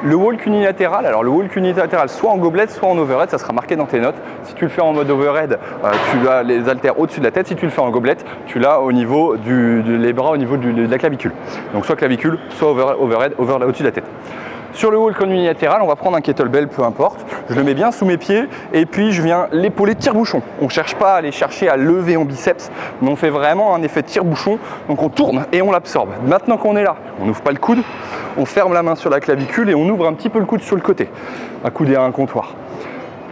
Le walk unilatéral, alors le walk unilatéral soit en gobelet, soit en overhead, ça sera marqué dans tes notes. Si tu le fais en mode overhead, tu as les haltères au-dessus de la tête. Si tu le fais en gobelet, tu l'as au niveau les bras au niveau de la clavicule. Donc soit clavicule, soit overhead au-dessus de la tête. Sur le walk en unilatéral, on va prendre un kettlebell, peu importe. Je le mets bien sous mes pieds et puis je viens l'épauler tire-bouchon. On ne cherche pas à aller chercher à lever en biceps, mais on fait vraiment un effet tire-bouchon. Donc on tourne et on l'absorbe. Maintenant qu'on est là, on n'ouvre pas le coude, on ferme la main sur la clavicule et on ouvre un petit peu le coude sur le côté. Un coude et un comptoir.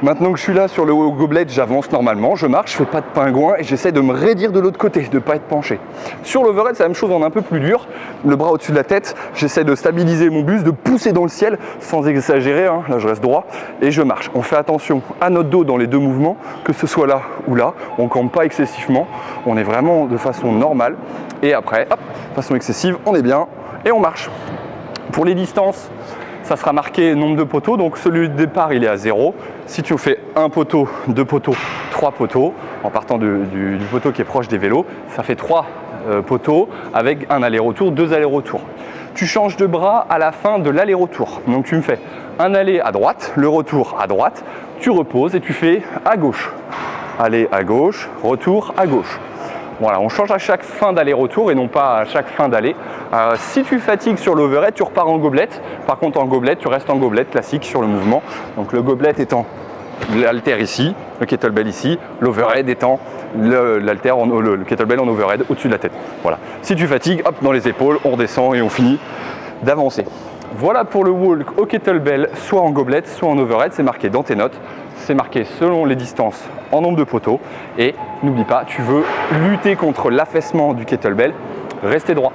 Maintenant que je suis là sur le gobelet, j'avance normalement, je marche, je fais pas de pingouin et j'essaie de me raidir de l'autre côté, de ne pas être penché. Sur l'overhead, c'est la même chose, en un peu plus dur. Le bras au-dessus de la tête, j'essaie de stabiliser mon buste, de pousser dans le ciel sans exagérer, hein. Là je reste droit et je marche. On fait attention à notre dos dans les deux mouvements, que ce soit là ou là. On ne campe pas excessivement, on est vraiment de façon normale. Et après, hop, façon excessive, on est bien et on marche. Pour les distances, ça sera marqué nombre de poteaux, donc celui de départ il est à 0. Si tu fais un poteau, 2 poteaux, 3 poteaux, en partant du poteau qui est proche des vélos, ça fait 3 poteaux avec un aller-retour, 2 allers-retours. Tu changes de bras à la fin de l'aller-retour. Donc tu me fais un aller à droite, le retour à droite, tu reposes et tu fais à gauche. Aller à gauche, retour à gauche. Voilà, on change à chaque fin d'aller-retour et non pas à chaque fin d'aller. Si tu fatigues sur l'overhead, tu repars en gobelet. Par contre, en gobelet, tu restes en gobelet classique sur le mouvement. Donc le gobelet étant l'haltère ici, le kettlebell ici, l'overhead étant le kettlebell en overhead au-dessus de la tête. Voilà. Si tu fatigues, hop, dans les épaules, on redescend et on finit d'avancer. Voilà pour le walk au kettlebell, soit en gobelet, soit en overhead. C'est marqué dans tes notes. C'est marqué selon les distances en nombre de poteaux. Et n'oublie pas, tu veux lutter contre l'affaissement du kettlebell, restez droit.